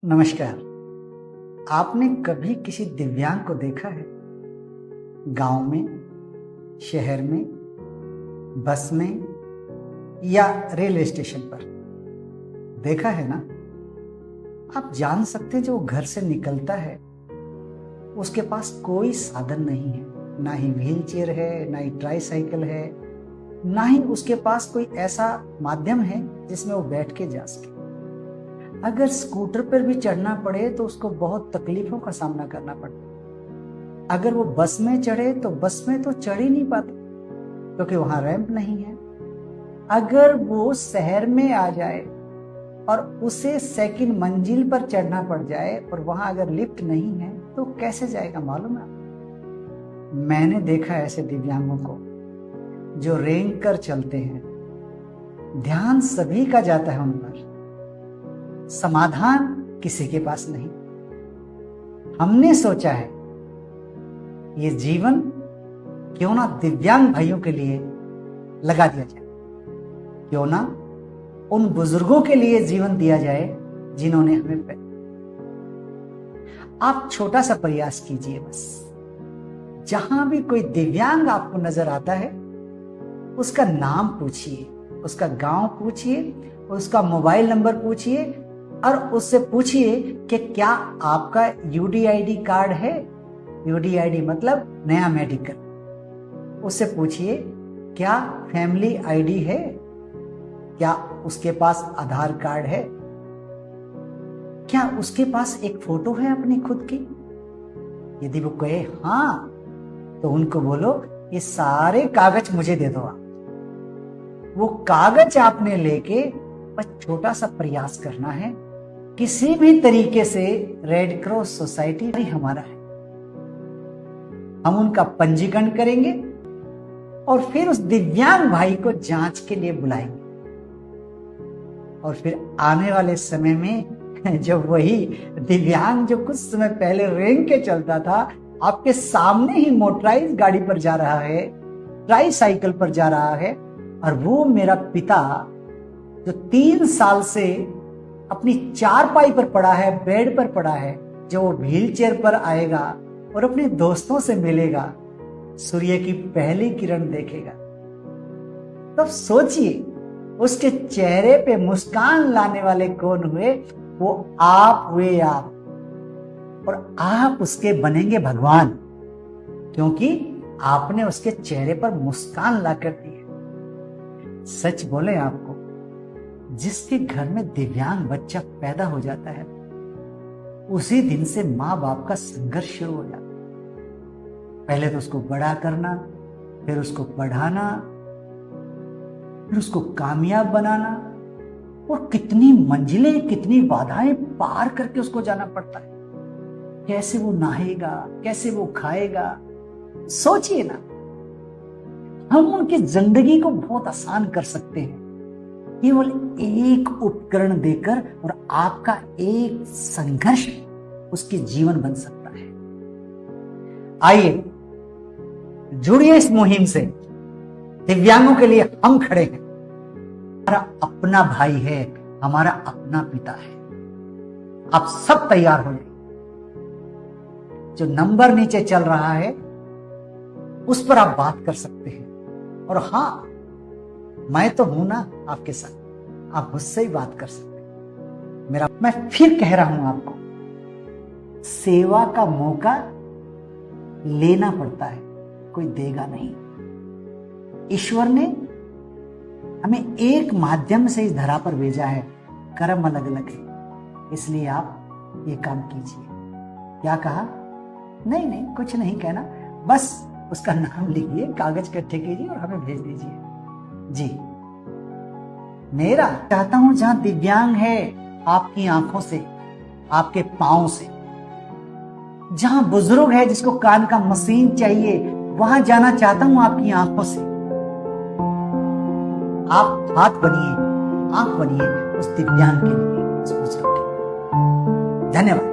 नमस्कार। आपने कभी किसी दिव्यांग को देखा है? गांव में, शहर में, बस में या रेलवे स्टेशन पर? देखा है ना? आप जान सकते हैं जो घर से निकलता है उसके पास कोई साधन नहीं है, ना ही व्हील चेयर है, ना ही ट्राईसाइकिल है, ना ही उसके पास कोई ऐसा माध्यम है जिसमें वो बैठ के जा सके। अगर स्कूटर पर भी चढ़ना पड़े तो उसको बहुत तकलीफों का सामना करना पड़ता। अगर वो बस में चढ़े तो बस में तो चढ़ ही नहीं पाता क्योंकि वहां रैंप नहीं है। अगर वो शहर में आ जाए और उसे सेकंड मंजिल पर चढ़ना पड़ जाए और वहां अगर लिफ्ट नहीं है तो कैसे जाएगा मालूम है? मैंने देखा ऐसे दिव्यांगों को जो रेंग कर चलते हैं। ध्यान सभी का जाता है उन पर, समाधान किसी के पास नहीं। हमने सोचा है ये जीवन क्यों ना दिव्यांग भाइयों के लिए लगा दिया जाए, क्यों ना उन बुजुर्गों के लिए जीवन दिया जाए जिन्होंने हमें आप छोटा सा प्रयास कीजिए। बस जहां भी कोई दिव्यांग आपको नजर आता है उसका नाम पूछिए, उसका गांव पूछिए, उसका मोबाइल नंबर पूछिए और उससे पूछिए कि क्या आपका यूडीआईडी कार्ड है। यूडीआईडी मतलब नया मेडिकल। उससे पूछिए क्या फैमिली आईडी है, क्या उसके पास आधार कार्ड है, क्या उसके पास एक फोटो है अपनी खुद की। यदि वो कहे हाँ तो उनको बोलो ये सारे कागज मुझे दे दो। आप वो कागज आपने लेके बस छोटा सा प्रयास करना है। किसी भी तरीके से रेड क्रॉस सोसाइटी हमारा है, हम उनका पंजीकरण करेंगे और फिर उस दिव्यांग भाई को जांच के लिए बुलाएंगे। और फिर आने वाले समय में जब वही दिव्यांग जो कुछ समय पहले रेंग के चलता था आपके सामने ही मोटराइज गाड़ी पर जा रहा है, ट्राईसाइकिल पर जा रहा है, और वो मेरा पिता जो 3 साल से अपनी चारपाई पर पड़ा है, बेड पर पड़ा है, जो वो व्हील चेयर पर आएगा और अपने दोस्तों से मिलेगा, सूर्य की पहली किरण देखेगा, तब सोचिए उसके चेहरे पे मुस्कान लाने वाले कौन हुए? वो आप हुए। आप और आप उसके बनेंगे भगवान, क्योंकि आपने उसके चेहरे पर मुस्कान लाकर दी है। सच बोले आपको, जिसके घर में दिव्यांग बच्चा पैदा हो जाता है उसी दिन से माँ बाप का संघर्ष शुरू हो जाता है। पहले तो उसको बड़ा करना, फिर उसको पढ़ाना, फिर उसको कामयाब बनाना, और कितनी मंजिलें, कितनी बाधाएं पार करके उसको जाना पड़ता है। कैसे वो नहाएगा, कैसे वो खाएगा, सोचिए ना। हम उनकी जिंदगी को बहुत आसान कर सकते हैं केवल एक उपकरण देकर, और आपका एक संघर्ष उसके जीवन बन सकता है। आइए जुड़िए इस मुहिम से। दिव्यांगों के लिए हम खड़े हैं। हमारा अपना भाई है, हमारा अपना पिता है। आप सब तैयार हो जाइए। जो नंबर नीचे चल रहा है उस पर आप बात कर सकते हैं। और हां, मैं तो हूं ना आपके साथ, आप मुझसे ही बात कर सकते हैं। मैं फिर कह रहा हूं आपको, सेवा का मौका लेना पड़ता है, कोई देगा नहीं। ईश्वर ने हमें एक माध्यम से इस धरा पर भेजा है, कर्म अलग अलग है, इसलिए आप ये काम कीजिए। क्या कहा? नहीं नहीं, कुछ नहीं कहना, बस उसका नाम लिखिए, कागज इकट्ठे कीजिए और हमें भेज दीजिए। जी, मेरा चाहता हूं जहां दिव्यांग है आपकी आंखों से, आपके पांव से, जहां बुजुर्ग है जिसको कान का मशीन चाहिए, वहां जाना चाहता हूं आपकी आंखों से। आप हाथ बनिए, आंख बनिए उस दिव्यांग के लिए, उस बुजुर्ग के लिए। धन्यवाद,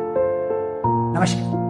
नमस्कार।